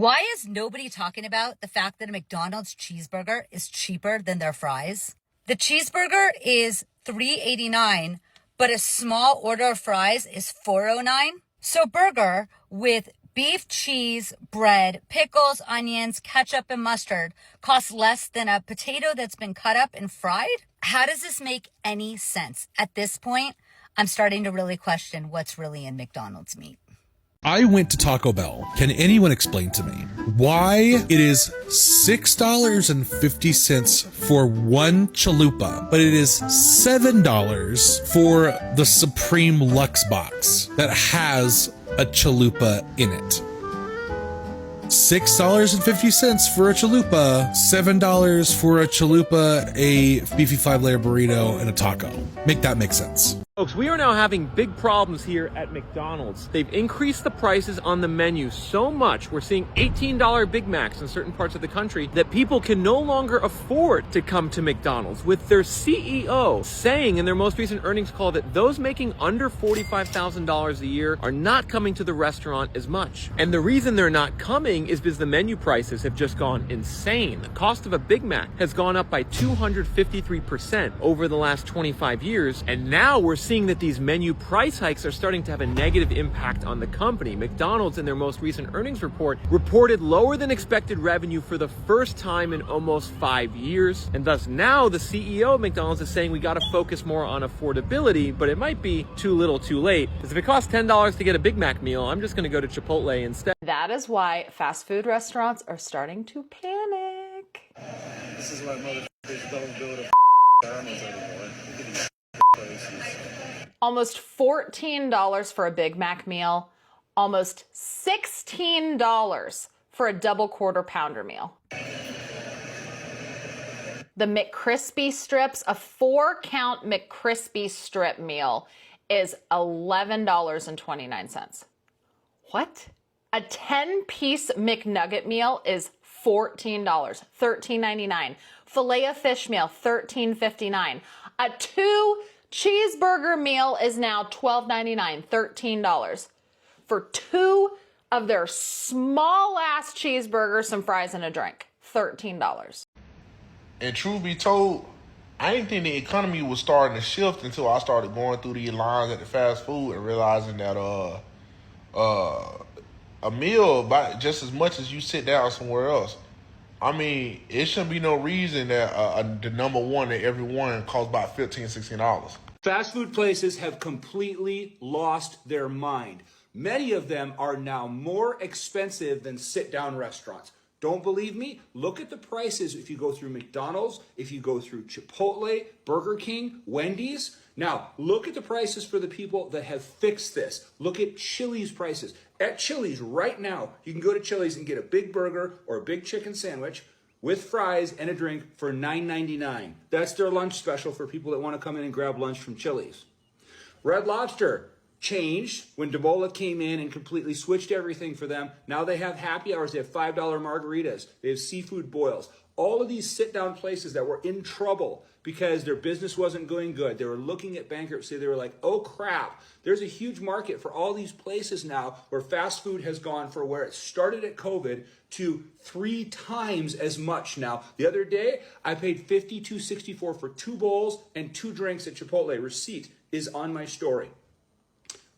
Why is nobody talking about the fact that a McDonald's cheeseburger is cheaper than their fries? The cheeseburger is $3.89, but a small order of fries is $4.09. So burger with beef, cheese, bread, pickles, onions, ketchup, and mustard costs less than a potato that's been cut up and fried? How does this make any sense? At this point, I'm starting to really question what's really in McDonald's meat. I went to Taco Bell. Can anyone explain to me why it is $6.50 for one chalupa, but it is $7 for the Supreme Lux box that has a chalupa in it? $6.50 for a chalupa, $7 for a chalupa, a beefy 5-layer burrito, and a taco. Make that make sense. Folks, we are now having big problems here at McDonald's. They've increased the prices on the menu so much. We're seeing $18 Big Macs in certain parts of the country that people can no longer afford to come to McDonald's, with their CEO saying in their most recent earnings call that those making under $45,000 a year are not coming to the restaurant as much. And the reason they're not coming is because the menu prices have just gone insane. The cost of a Big Mac has gone up by 253% over the last 25 years. And now we're seeing that these menu price hikes are starting to have a negative impact on the company. McDonald's, in their most recent earnings report, reported lower than expected revenue for the first time in almost 5 years. And thus now the CEO of McDonald's is saying we got to focus more on affordability, but it might be too little too late. Because if it costs $10 to get a Big Mac meal, I'm just going to go to Chipotle instead. That is why fast food restaurants are starting to panic. This is why motherfuckers don't go to McDonald's anymore. Look at these places. Almost $14 for a Big Mac meal, almost $16 for a double quarter pounder meal. The McCrispy strips, a 4-count McCrispy strip meal is $11.29. What? A 10-piece McNugget meal is $14, $13.99. Filet-O-Fish meal, $13.59. A 2-cheeseburger meal is now $12.99, $13. For 2 of their small-ass cheeseburgers, some fries, and a drink, $13. And truth be told, I didn't think the economy was starting to shift until I started going through these lines at the fast food and realizing that a meal buy just as much as you sit down somewhere else. I mean, it shouldn't be no reason that the number one at every one costs about $15, $16. Fast food places have completely lost their mind. Many of them are now more expensive than sit-down restaurants. Don't believe me? Look at the prices if you go through McDonald's, if you go through Chipotle, Burger King, Wendy's. Now, look at the prices for the people that have fixed this. Look at Chili's prices. At Chili's right now, you can go to Chili's and get a big burger or a big chicken sandwich with fries and a drink for $9.99. That's their lunch special for people that want to come in and grab lunch from Chili's. Red Lobster changed when Debola came in and completely switched everything for them. Now they have happy hours. They have $5 margaritas. They have seafood boils. All of these sit-down places that were in trouble because their business wasn't going good. They were looking at bankruptcy. They were like, oh crap, there's a huge market for all these places now where fast food has gone for where it started at COVID to 3 times as much now. The other day, I paid $52.64 for 2 bowls and 2 drinks at Chipotle. Receipt is on my story.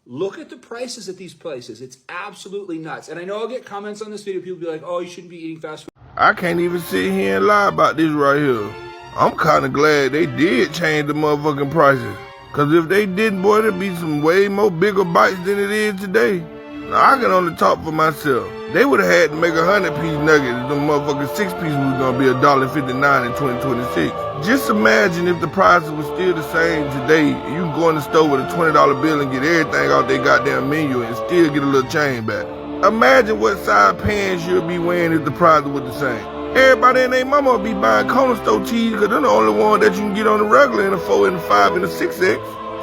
Look at the prices at these places. It's absolutely nuts. And I know I'll get comments on this video. People be like, oh, you shouldn't be eating fast food. I can't even sit here and lie about this right here. I'm kind of glad they did change the motherfucking prices. Because if they didn't, boy, there'd be some way more bigger bites than it is today. Now, I can only talk for myself. They would have had to make 100-piece nuggets. The motherfucking 6-piece was going to be $1.59 in 2026. Just imagine if the prices were still the same today. You can go in the store with a $20 bill and get everything out their goddamn menu and still get a little change back. Imagine what size pants you'll be wearing if the prices were the same. Everybody and their mama will be buying corner store cheese because they're the only one that you can get on the regular in a 4, in a 5, in a 6X.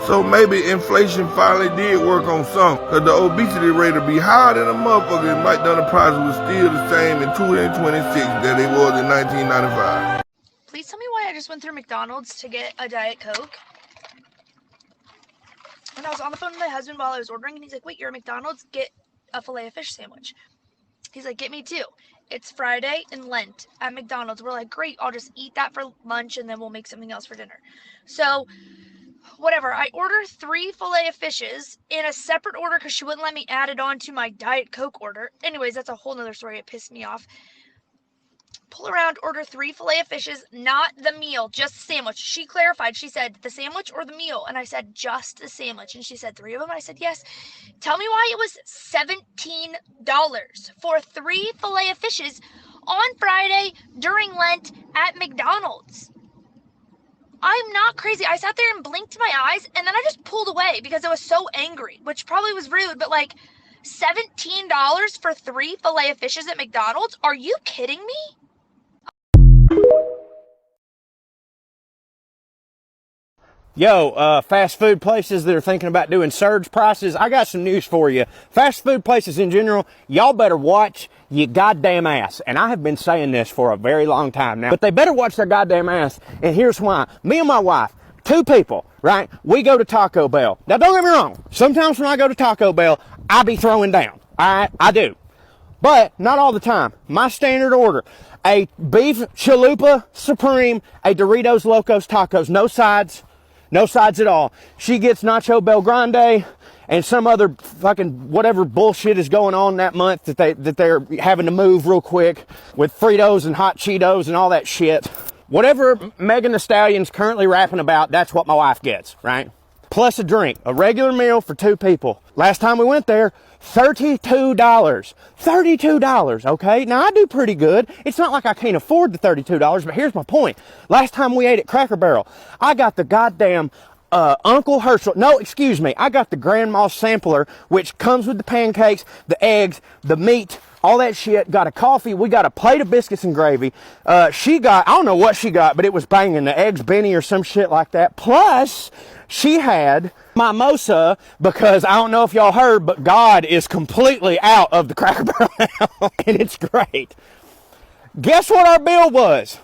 So maybe inflation finally did work on some, because the obesity rate will be higher than a motherfucker if Mike Dunn prices was still the same in 2026 than they was in 1995. Please tell me why I just went through McDonald's to get a Diet Coke. And I was on the phone with my husband while I was ordering, and he's like, wait, you're at McDonald's? Get a Filet-O-Fish sandwich. He's like, get me 2. It's Friday and Lent at McDonald's. We're like, great, I'll just eat that for lunch and then we'll make something else for dinner. So whatever, I order 3 Filet-O-Fishes in a separate order because she wouldn't let me add it on to my Diet Coke order. Anyways, that's a whole nother story. It pissed me off. Pull around, order 3 Filet-O-Fishes, not the meal, just the sandwich. She clarified. She said, the sandwich or the meal? And I said, just the sandwich. And she said, 3 of them? I said, yes. Tell me why it was $17 for 3 Filet-O-Fishes on Friday during Lent at McDonald's. I'm not crazy. I sat there and blinked my eyes, and then I just pulled away because I was so angry, which probably was rude, but like, $17 for 3 Filet-O-Fishes at McDonald's? Are you kidding me? Yo, fast food places that are thinking about doing surge prices, I got some news for you. Fast food places in general, y'all better watch your goddamn ass. And I have been saying this for a very long time now, but they better watch their goddamn ass. And here's why. Me and my wife, 2 people, right? We go to Taco Bell. Now, don't get me wrong. Sometimes when I go to Taco Bell, I be throwing down. All right, I do. But not all the time. My standard order, a beef chalupa supreme, a Doritos Locos Tacos, no sides. No sides at all. She gets Nacho Bel Grande and some other fucking whatever bullshit is going on that month that they're having to move real quick with Fritos and hot Cheetos and all that shit. Whatever Megan Thee Stallion's currently rapping about, that's what my wife gets, right? Plus a drink, a regular meal for 2 people. Last time we went there, $32. $32, okay? Now, I do pretty good. It's not like I can't afford the $32, but here's my point. Last time we ate at Cracker Barrel, I got the goddamn Uncle Herschel. No, excuse me. I got the Grandma Sampler, which comes with the pancakes, the eggs, the meat, all that shit. Got a coffee. We got a plate of biscuits and gravy. She got, I don't know what she got, but it was banging. The eggs Benny or some shit like that. Plus, she had mimosa, because I don't know if y'all heard, but God is completely out of the Cracker Barrel now, and it's great. Guess what our bill was?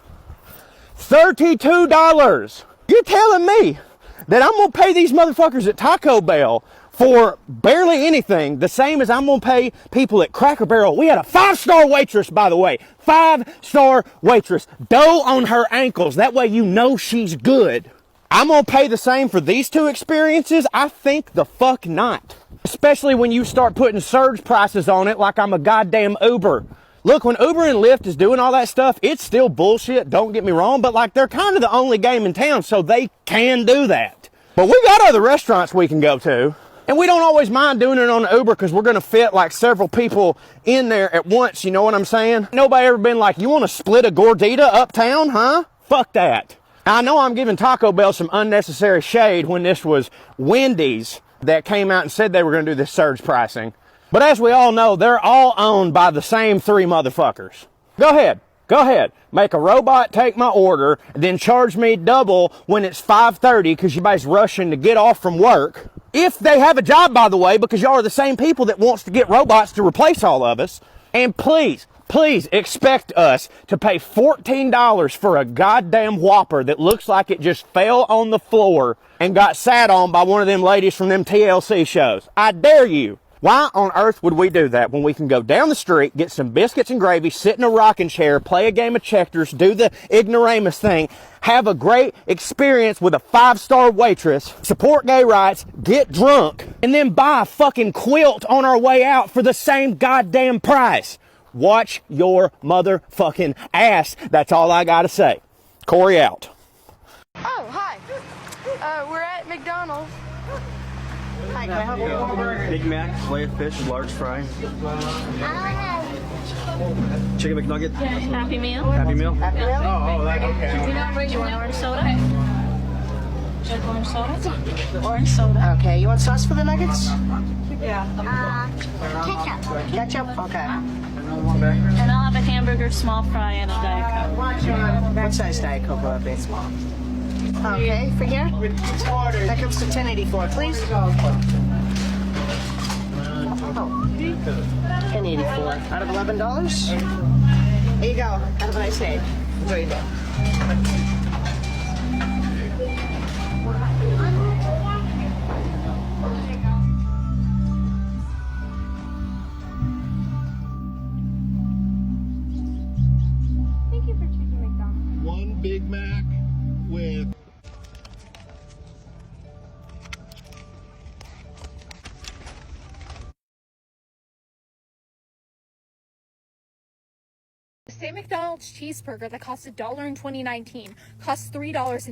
$32. You're telling me that I'm going to pay these motherfuckers at Taco Bell for barely anything, the same as I'm going to pay people at Cracker Barrel. We had a 5-star waitress, by the way. 5-star waitress. Dough on her ankles. That way you know she's good. I'm going to pay the same for these 2 experiences? I think the fuck not. Especially when you start putting surge prices on it like I'm a goddamn Uber. Look, when Uber and Lyft is doing all that stuff, it's still bullshit, don't get me wrong, but like they're kind of the only game in town, so they can do that. But we got other restaurants we can go to, and we don't always mind doing it on Uber because we're going to fit like several people in there at once, you know what I'm saying? Nobody ever been like, you want to split a gordita uptown, huh? Fuck that. Now, I know I'm giving Taco Bell some unnecessary shade when this was Wendy's that came out and said they were going to do this surge pricing. But as we all know, they're all owned by the same 3 motherfuckers. Go ahead. Go ahead. Make a robot take my order, and then charge me double when it's 5:30 because everybody's rushing to get off from work. If they have a job, by the way, because y'all are the same people that wants to get robots to replace all of us. And please, please expect us to pay $14 for a goddamn Whopper that looks like it just fell on the floor and got sat on by one of them ladies from them TLC shows. I dare you. Why on earth would we do that when we can go down the street, get some biscuits and gravy, sit in a rocking chair, play a game of checkers, do the ignoramus thing, have a great experience with a 5-star waitress, support gay rights, get drunk, and then buy a fucking quilt on our way out for the same goddamn price? Watch your motherfucking ass. That's all I gotta say. Corey out. Oh, hi. We're at McDonald's. Hi, can I have a burger? Big Mac, fillet of fish, large fry. Chicken McNugget. Happy meal. Happy meal. Happy meal? Do you want orange soda? Orange soda? Orange soda. Okay, you want sauce for the nuggets? Yeah. Ketchup. Ketchup? Okay. And I'll have a hamburger, small fry, and a Diet Coke. What size Diet Coke will it be? Okay, for here? That comes to $10.84, please. Oh. $10.84. Out of $11? Here you go. Have a nice day. Enjoy your day. Big Mac with The same McDonald's cheeseburger that cost $1 in 2019 costs $3.50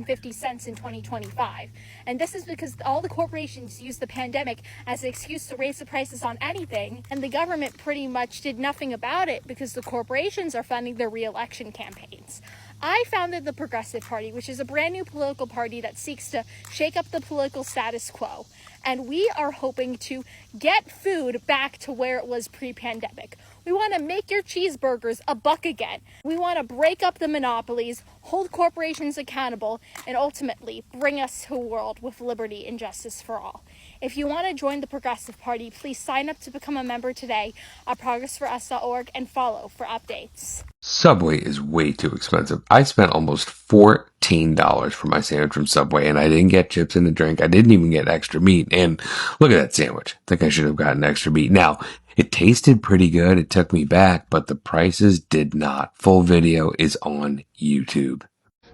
in 2025. And this is because all the corporations use the pandemic as an excuse to raise the prices on anything, and the government pretty much did nothing about it because the corporations are funding their re-election campaigns. I founded the Progressive Party, which is a brand new political party that seeks to shake up the political status quo. And we are hoping to get food back to where it was pre-pandemic. We want to make your cheeseburgers $1 again. We want to break up the monopolies, hold corporations accountable, and ultimately bring us to a world with liberty and justice for all. If you want to join the Progressive Party, please sign up to become a member today at progressforus.org and follow for updates. Subway is way too expensive. I spent almost $14 for my sandwich from Subway, and I didn't get chips in the drink. I didn't even get extra meat. And look at that sandwich. I think I should have gotten extra meat. Now, it tasted pretty good. It took me back, but the prices did not. Full video is on YouTube.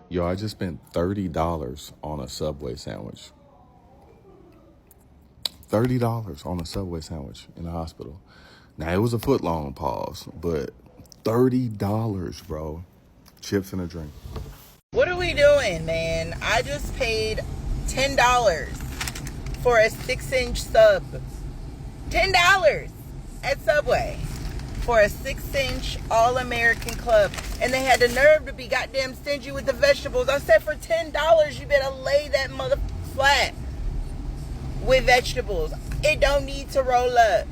Yo, I just spent $30 on a Subway sandwich. $30 on a Subway sandwich in the hospital. Now, it was a foot-long pause, but $30, bro. Chips and a drink. What are we doing, man? I just paid $10 for a 6-inch sub. $10 at Subway for a 6-inch All-American Club. And they had the nerve to be goddamn stingy with the vegetables. I said for $10, you better lay that mother flat with vegetables. It don't need to roll up.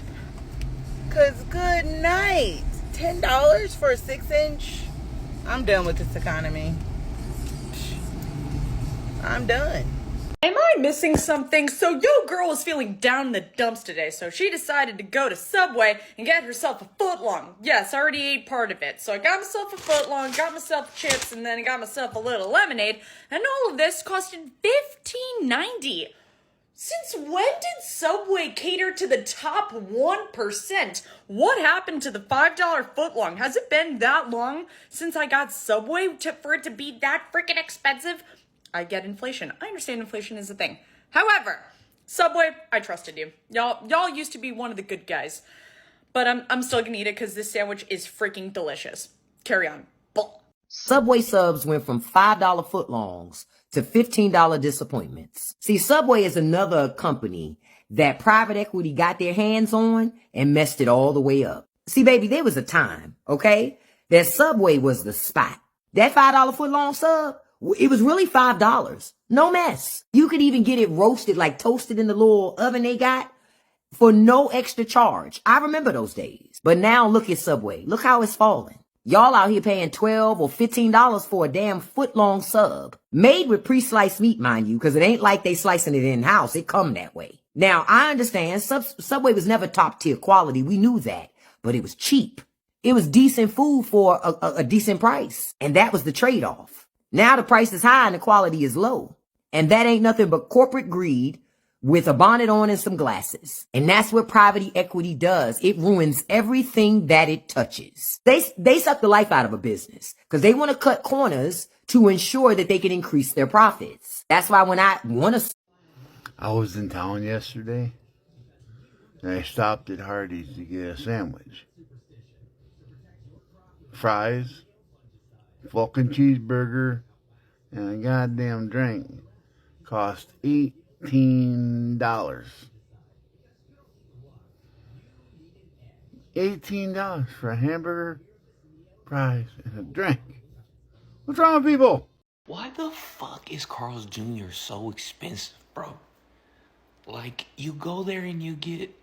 Cause good night. $10 for a 6-inch? I'm done with this economy. I'm done. Am I missing something? So yo girl was feeling down in the dumps today, so she decided to go to Subway and get herself a footlong. Yes, I already ate part of it. So I got myself a footlong, got myself chips, and then I got myself a little lemonade, and all of this costed $15.90. Since when did Subway cater to the top 1%? What happened to the $5 footlong? Has it been that long since I got Subway for it to be that freaking expensive? I get inflation. I understand inflation is a thing. However, Subway, I trusted you. Y'all used to be one of the good guys. But I'm still gonna eat it because this sandwich is freaking delicious. Carry on. Bull. Subway subs went from $5 footlongs to $15 disappointments. See, Subway is another company that private equity got their hands on and messed it all the way up. See, baby, there was a time, okay, that Subway was the spot. That $5 footlong sub, it was really $5. No mess. You could even get it roasted, like toasted in the little oven they got for no extra charge. I remember those days. But now look at Subway. Look how it's falling. Y'all out here paying $12 or $15 for a damn foot-long sub. Made with pre-sliced meat, mind you, because it ain't like they slicing it in-house. It come that way. Now, I understand Subway was never top-tier quality. We knew that. But it was cheap. It was decent food for a decent price. And that was the trade-off. Now the price is high and the quality is low. And that ain't nothing but corporate greed with a bonnet on and some glasses. And that's what private equity does. It ruins everything that it touches. They suck the life out of a business because they want to cut corners to ensure that they can increase their profits. That's why when I was in town yesterday and I stopped at Hardee's to get a sandwich. Fries, fucking cheeseburger, and a goddamn drink cost $18. $18 for a hamburger, fries, and a drink. What's wrong with people? Why the fuck is Carl's Jr. so expensive, bro? Like, you go there and you get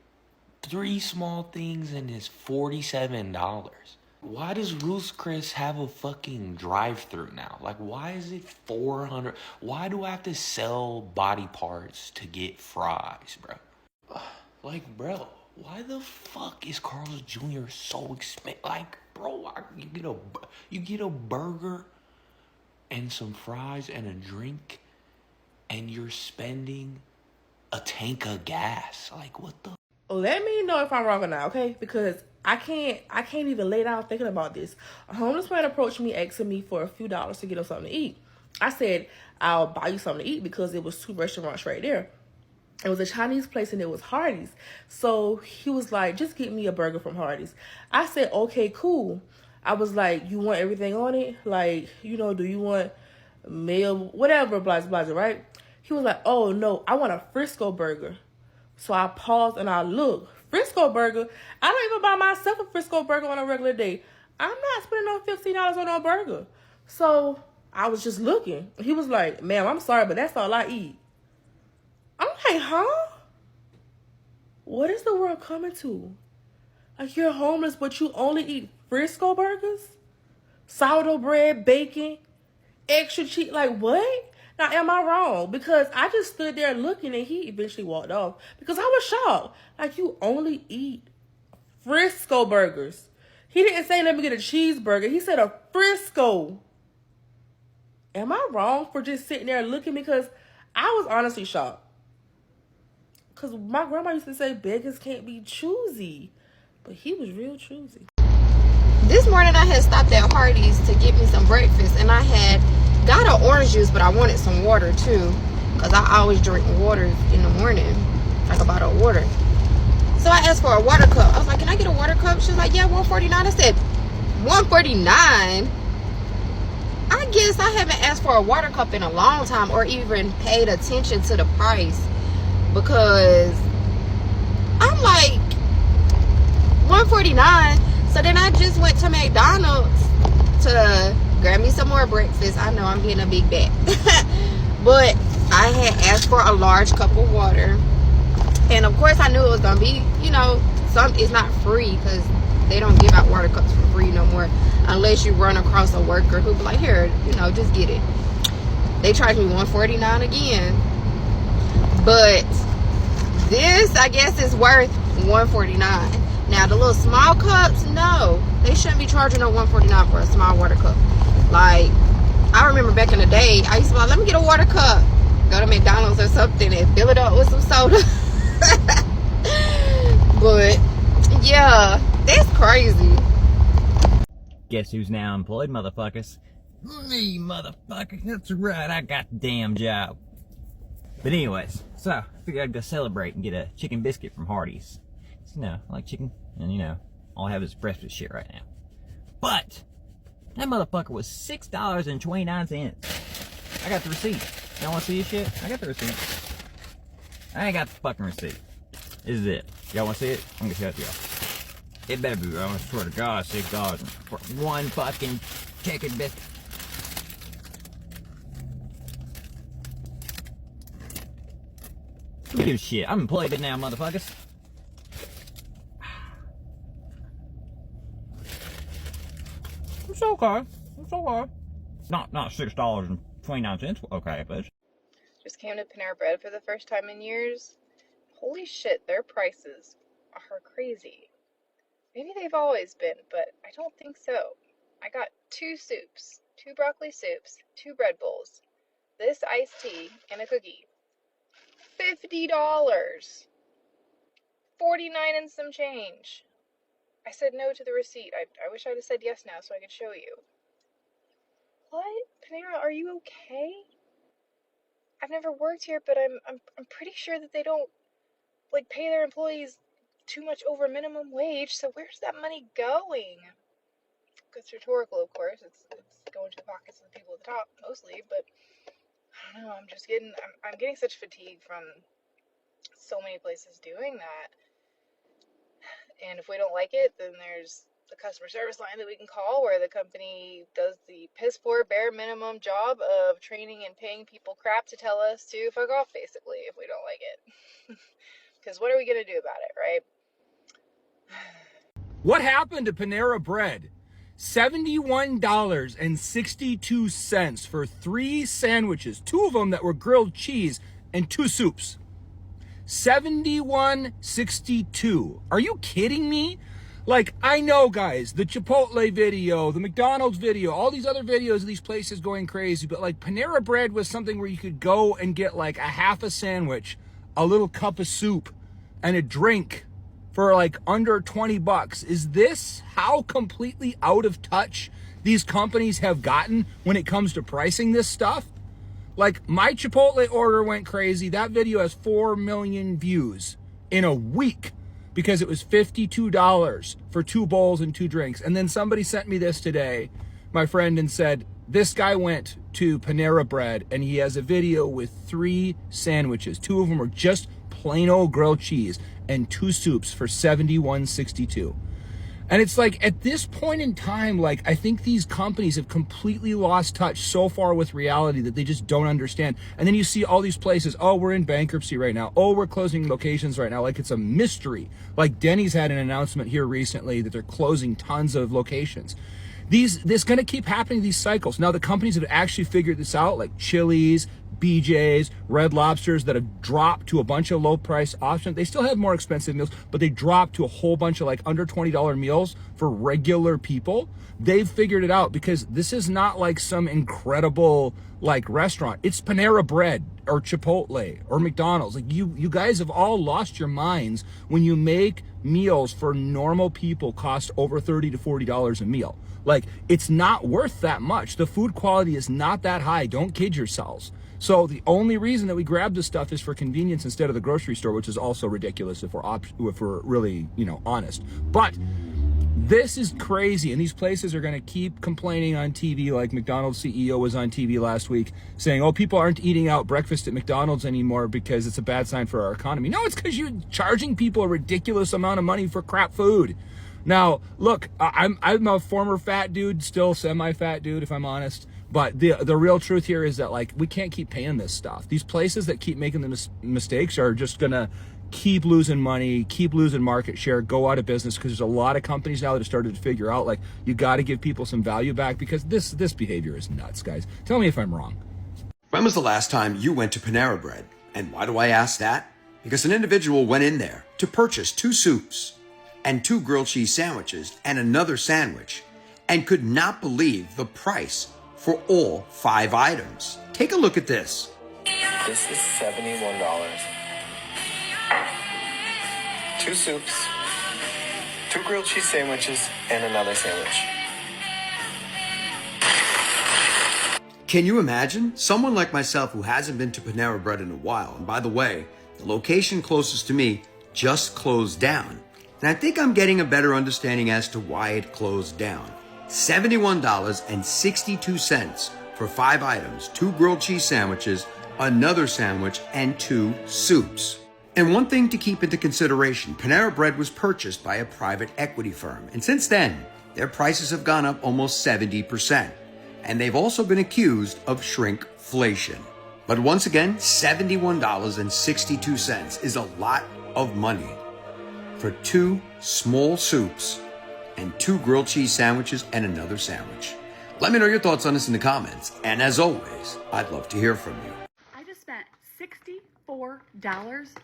3 small things and it's $47. Why does Ruth's Chris have a fucking drive-thru now? Like, why is it $400? Why do I have to sell body parts to get fries, bro? Like, bro, why the fuck is Carl's Jr. so expensive? Like, bro, you get a burger and some fries and a drink, and you're spending a tank of gas. Like, what the? Let me know if I'm wrong or not, okay? Because I can't even lay down thinking about this. A homeless man approached me asking me for a few dollars to get him something to eat. I said, I'll buy you something to eat because it was 2 restaurants right there. It was a Chinese place and it was Hardee's. So he was like, just get me a burger from Hardee's. I said, okay, cool. I was like, you want everything on it? Like, you know, do you want meal, whatever, blah, blah, blah, right? He was like, oh, no, I want a Frisco burger. So I paused and I looked. Frisco burger? I don't even buy myself a Frisco burger on a regular day. I'm not spending no $15 on no burger. So I was just looking. He was like, ma'am, I'm sorry, but that's all I eat. I'm like, huh? What is the world coming to? Like, you're homeless, but you only eat Frisco burgers? Sourdough bread, bacon, extra cheese. Like, what? Now, am I wrong? Because I just stood there looking and he eventually walked off. Because I was shocked. Like, you only eat Frisco burgers. He didn't say, let me get a cheeseburger. He said a Frisco. Am I wrong for just sitting there looking? Because I was honestly shocked. Because my grandma used to say beggars can't be choosy. But he was real choosy. This morning I had stopped at Hardee's to get me some breakfast. And I had got an orange juice, but I wanted some water too. Because I always drink water in the morning. Like a bottle of water. So I asked for a water cup. I was like, can I get a water cup? She was like, yeah, $1.49. I said, $1.49? I guess I haven't asked for a water cup in a long time or even paid attention to the price. Because I'm like, $1.49. So then I just went to McDonald's to grab me some more breakfast. I know I'm getting a big bag. But I had asked for a large cup of water. And of course I knew it was going to be, you know, it's not free because they don't give out water cups for free no more. Unless you run across a worker who be like, here, you know, just get it. They charged me $1.49 again. But this, I guess, is worth $1.49. Now, the little small cups, no. They shouldn't be charging no $1.49 for a small water cup. Like, I remember back in the day, I used to be like, let me get a water cup. Go to McDonald's or something and fill it up with some soda. But, yeah, that's crazy. Guess who's now employed, motherfuckers? Me, motherfucker. That's right, I got the damn job. But anyways, so I figured I'd go celebrate and get a chicken biscuit from Hardee's. So, you know, I like chicken, and you know, all I have is breakfast shit right now. But that motherfucker was $6.29. I got the receipt. Y'all wanna see this shit? I got the receipt. I ain't got the fucking receipt. This is it. Y'all wanna see it? I'm gonna show it to y'all. It better be, I swear to God, $6 for one fucking chicken biscuit. Who gives a shit? I'm employed it now, motherfuckers. It's okay. It's okay. Not $6.29. Okay, but Just came to Panera Bread for the first time in years. Holy shit, their prices are crazy. Maybe they've always been, but I don't think so. I got 2 soups, 2 broccoli soups, 2 bread bowls, this iced tea, and a cookie. $50. 49 and some change. I said no to the receipt. I wish I'd have said yes now so I could show you. What? Panera, are you okay? I've never worked here, but I'm pretty sure that they don't like pay their employees too much over minimum wage, so where's that money going? It's rhetorical, of course. It's going to the pockets of the people at the top mostly, but I don't know, I'm getting such fatigue from so many places doing that. And if we don't like it, then there's the customer service line that we can call where the company does the piss poor bare minimum job of training and paying people crap to tell us to fuck off, basically, if we don't like it. Because what are we going to do about it, right? What happened to Panera Bread? $71.62 for 3 sandwiches, 2 of them that were grilled cheese and 2 soups. $71.62. Are you kidding me? Like, I know, guys, the Chipotle video, the McDonald's video, all these other videos of these places going crazy, but like Panera Bread was something where you could go and get like a half a sandwich, a little cup of soup, and a drink for like under 20 bucks. Is this how completely out of touch these companies have gotten when it comes to pricing this stuff? Like, my Chipotle order went crazy. That video has 4 million views in a week because it was $52 for 2 bowls and 2 drinks. And then somebody sent me this today, my friend, and said, this guy went to Panera Bread and he has a video with 3 sandwiches. 2 of them are just plain old grilled cheese and 2 soups for $71.62. And it's like, at this point in time, like, I think these companies have completely lost touch so far with reality that they just don't understand. And then you see all these places, oh, we're in bankruptcy right now. Oh, we're closing locations right now. Like, it's a mystery. Like, Denny's had an announcement here recently that they're closing tons of locations. This going to keep happening, these cycles. Now, the companies that have actually figured this out, like Chili's, BJ's, Red Lobsters, that have dropped to a bunch of low price options. They still have more expensive meals, but they dropped to a whole bunch of like under $20 meals for regular people. They've figured it out because this is not like some incredible like restaurant. It's Panera Bread or Chipotle or McDonald's. Like you guys have all lost your minds when you make meals for normal people cost over $30 to $40 a meal. Like, it's not worth that much. The food quality is not that high. Don't kid yourselves. So the only reason that we grab this stuff is for convenience instead of the grocery store, which is also ridiculous if we're really, honest. But this is crazy, and these places are going to keep complaining on TV, like McDonald's CEO was on TV last week saying, oh, people aren't eating out breakfast at McDonald's anymore because it's a bad sign for our economy. No, it's because you're charging people a ridiculous amount of money for crap food. Now, look, I'm a former fat dude, still semi-fat dude, if I'm honest. But the real truth here is that, like, we can't keep paying this stuff. These places that keep making the mistakes are just going to keep losing money, keep losing market share, go out of business, because there's a lot of companies now that have started to figure out, like, you got to give people some value back because this behavior is nuts, guys. Tell me if I'm wrong. When was the last time you went to Panera Bread? And why do I ask that? Because an individual went in there to purchase 2 soups and 2 grilled cheese sandwiches and another sandwich and could not believe the price for all 5 items. Take a look at this. This is $71. 2 soups, 2 grilled cheese sandwiches, and another sandwich. Can you imagine? Someone like myself who hasn't been to Panera Bread in a while, and by the way, the location closest to me just closed down. And I think I'm getting a better understanding as to why it closed down. $71.62 for 5 items, 2 grilled cheese sandwiches, another sandwich, and 2 soups. And one thing to keep into consideration, Panera Bread was purchased by a private equity firm. And since then, their prices have gone up almost 70%. And they've also been accused of shrinkflation. But once again, $71.62 is a lot of money for 2 small soups and 2 grilled cheese sandwiches and another sandwich. Let me know your thoughts on this in the comments. And as always, I'd love to hear from you. I just spent $64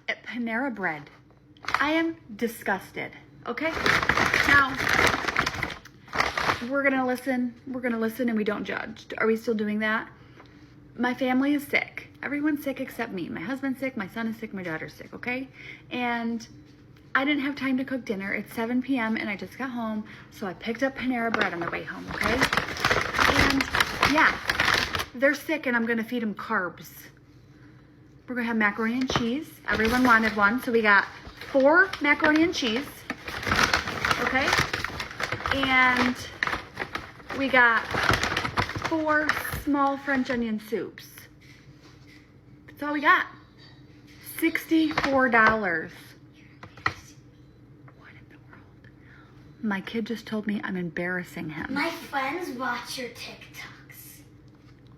at Panera Bread. I am disgusted, okay? Now, we're gonna listen and we don't judge. Are we still doing that? My family is sick. Everyone's sick except me. My husband's sick, my son is sick, my daughter's sick, okay? And I didn't have time to cook dinner. It's 7 p.m. and I just got home, so I picked up Panera Bread on the way home, okay? And yeah, they're sick and I'm gonna feed them carbs. We're gonna have macaroni and cheese. Everyone wanted one, so we got 4 macaroni and cheese, okay? And we got 4 small French onion soups. That's all we got. $64. My kid just told me I'm embarrassing him. My friends watch your TikToks.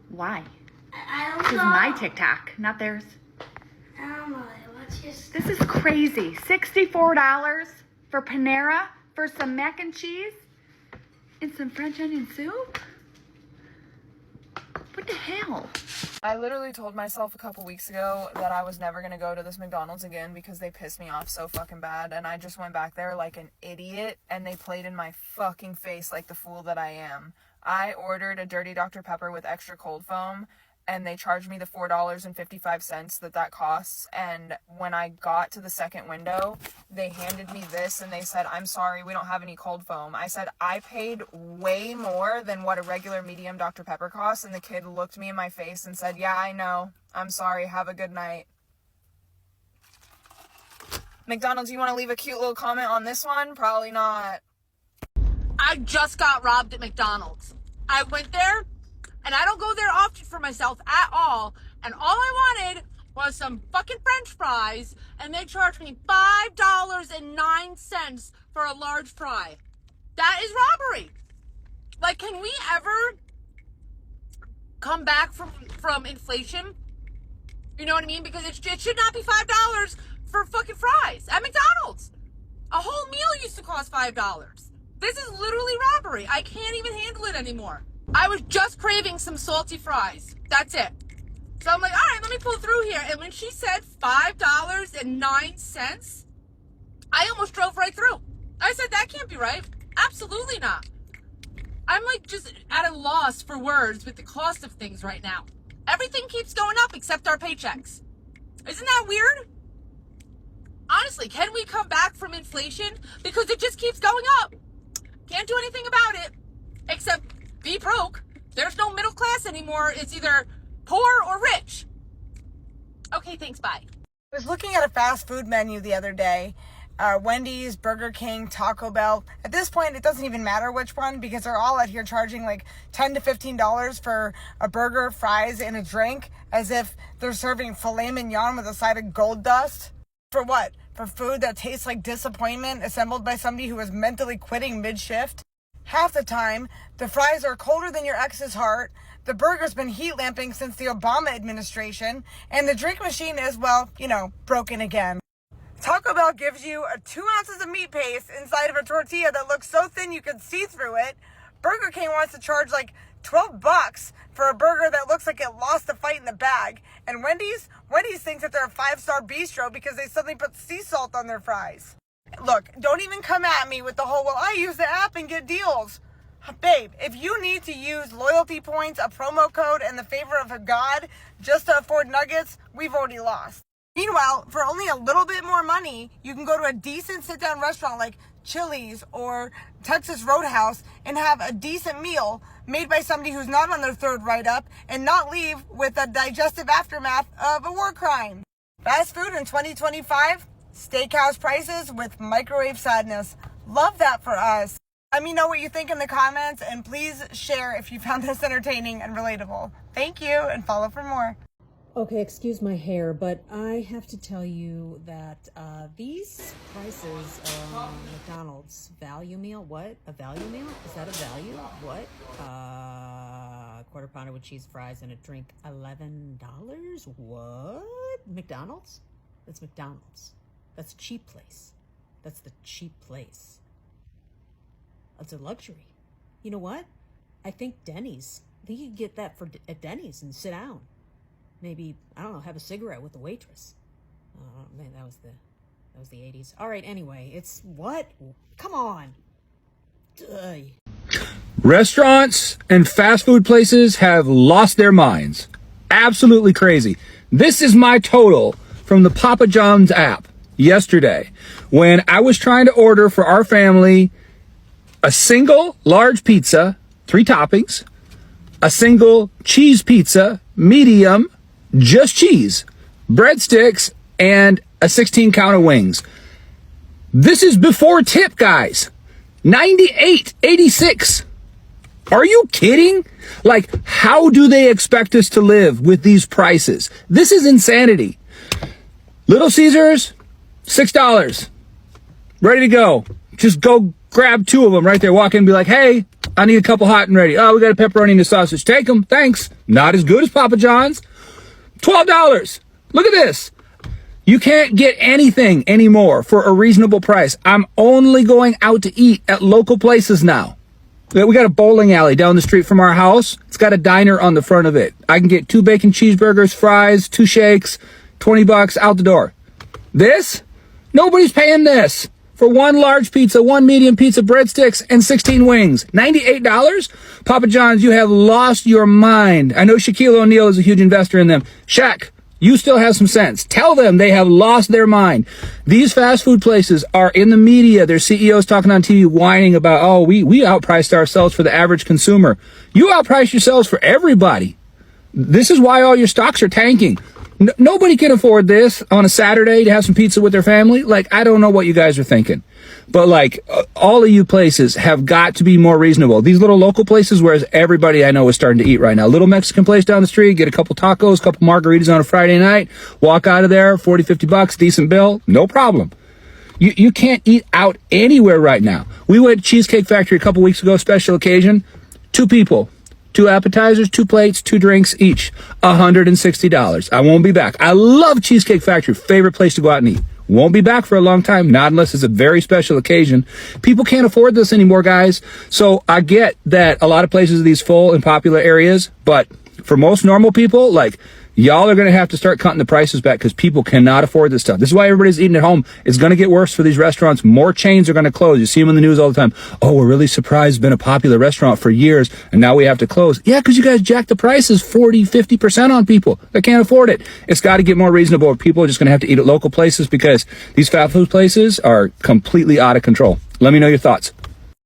Why? I don't This is know. my TikTok, not theirs. I don't know. What's your This is crazy. $64 for Panera for some mac and cheese and some French onion soup? What the hell? I literally told myself a couple weeks ago that I was never gonna go to this McDonald's again because they pissed me off so fucking bad, and I just went back there like an idiot and they played in my fucking face like the fool that I am. I ordered a dirty Dr. Pepper with extra cold foam and they charged me the $4.55 that costs. And when I got to the second window, they handed me this and they said, "I'm sorry, we don't have any cold foam." I said, "I paid way more than what a regular medium Dr. Pepper costs." And the kid looked me in my face and said, "Yeah, I know. I'm sorry. Have a good night." McDonald's, you want to leave a cute little comment on this one? Probably not. I just got robbed at McDonald's. I went there, and I don't go there often for myself at all, and all I wanted was some fucking french fries, and they charged me $5.09 for a large fry. That is robbery. Like, can we ever come back from inflation? You know what I mean? Because it should not be $5 for fucking fries at McDonald's. A whole meal used to cost $5. This is literally robbery. I can't even handle it anymore. I was just craving some salty fries. That's it. So I'm like, all right, let me pull through here. And when she said $5.09, I almost drove right through. I said, that can't be right. Absolutely not. I'm like just at a loss for words with the cost of things right now. Everything keeps going up except our paychecks. Isn't that weird? Honestly, can we come back from inflation? Because it just keeps going up. Can't do anything about it except be broke. There's no middle class anymore. It's either poor or rich. Okay, thanks, bye. I was looking at a fast food menu the other day. Wendy's, Burger King, Taco Bell. At this point, it doesn't even matter which one because they're all out here charging like $10 to $15 for a burger, fries, and a drink, as if they're serving filet mignon with a side of gold dust. For what? For food that tastes like disappointment assembled by somebody who is mentally quitting mid-shift? Half the time, the fries are colder than your ex's heart, the burger's been heat lamping since the Obama administration, and the drink machine is, well, broken again. Taco Bell gives you 2 ounces of meat paste inside of a tortilla that looks so thin you can see through it. Burger King wants to charge like $12 for a burger that looks like it lost a fight in the bag. And Wendy's thinks that they're a 5-star bistro because they suddenly put sea salt on their fries. Look, don't even come at me with the whole, well, I use the app and get deals. Babe, if you need to use loyalty points, a promo code, and the favor of a god just to afford nuggets, we've already lost. Meanwhile, for only a little bit more money, you can go to a decent sit-down restaurant like Chili's or Texas Roadhouse and have a decent meal made by somebody who's not on their third write-up and not leave with a digestive aftermath of a war crime. Fast food in 2025, steakhouse prices with microwave sadness. Love that for us. Let me know what you think in the comments, and please share if you found this entertaining and relatable. Thank you, and follow for more. Okay, excuse my hair, but I have to tell you that these prices, McDonald's value meal, what? A value meal? Is that a value? What? Quarter pounder with cheese fries and a drink, $11? What? McDonald's? That's McDonald's. That's a cheap place. That's the cheap place. It's a luxury. You know what? I think Denny's. I think you can get that at Denny's and sit down. Maybe, I don't know, have a cigarette with the waitress. Man, that was the 80s. All right, anyway, it's what? Come on. Ugh. Restaurants and fast food places have lost their minds. Absolutely crazy. This is my total from the Papa John's app yesterday when I was trying to order for our family a single large pizza, 3 toppings, a single cheese pizza, medium, just cheese, breadsticks, and a 16-count of wings. This is before tip, guys. $98.86. Are you kidding? Like, how do they expect us to live with these prices? This is insanity. Little Caesars, $6. Ready to go. Just go grab 2 of them right there. Walk in and be like, hey, I need a couple hot and ready. Oh, we got a pepperoni and a sausage. Take them. Thanks. Not as good as Papa John's. $12. Look at this. You can't get anything anymore for a reasonable price. I'm only going out to eat at local places now. We got a bowling alley down the street from our house. It's got a diner on the front of it. I can get 2 bacon cheeseburgers, fries, 2 shakes, $20 out the door. This? Nobody's paying this. for one large pizza, one medium pizza, breadsticks, and 16 wings. $98? Papa John's, you have lost your mind. I know Shaquille O'Neal is a huge investor in them. Shaq, you still have some sense. Tell them they have lost their mind. These fast food places are in the media. Their CEOs talking on TV whining about, oh, we outpriced ourselves for the average consumer. You outpriced yourselves for everybody. This is why all your stocks are tanking. Nobody can afford this on a Saturday to have some pizza with their family. Like, I don't know what you guys are thinking. But, like, all of you places have got to be more reasonable. These little local places, whereas everybody I know is starting to eat right now. Little Mexican place down the street, get a couple tacos, a couple margaritas on a Friday night, walk out of there, $40, $50, decent bill, no problem. You can't eat out anywhere right now. We went to Cheesecake Factory a couple weeks ago, special occasion, 2 people. 2 appetizers, 2 plates, 2 drinks each. $160. I won't be back. I love Cheesecake Factory. Favorite place to go out and eat. Won't be back for a long time, not unless it's a very special occasion. People can't afford this anymore, guys. So I get that a lot of places are these full and popular areas, but for most normal people, like, y'all are going to have to start cutting the prices back because people cannot afford this stuff. This is why everybody's eating at home. It's going to get worse for these restaurants. More chains are going to close. You see them in the news all the time. Oh, we're really surprised. It's been a popular restaurant for years, and now we have to close. Yeah, because you guys jacked the prices 40, 50% on people that can't afford it. It's got to get more reasonable. People are just going to have to eat at local places because these fast food places are completely out of control. Let me know your thoughts.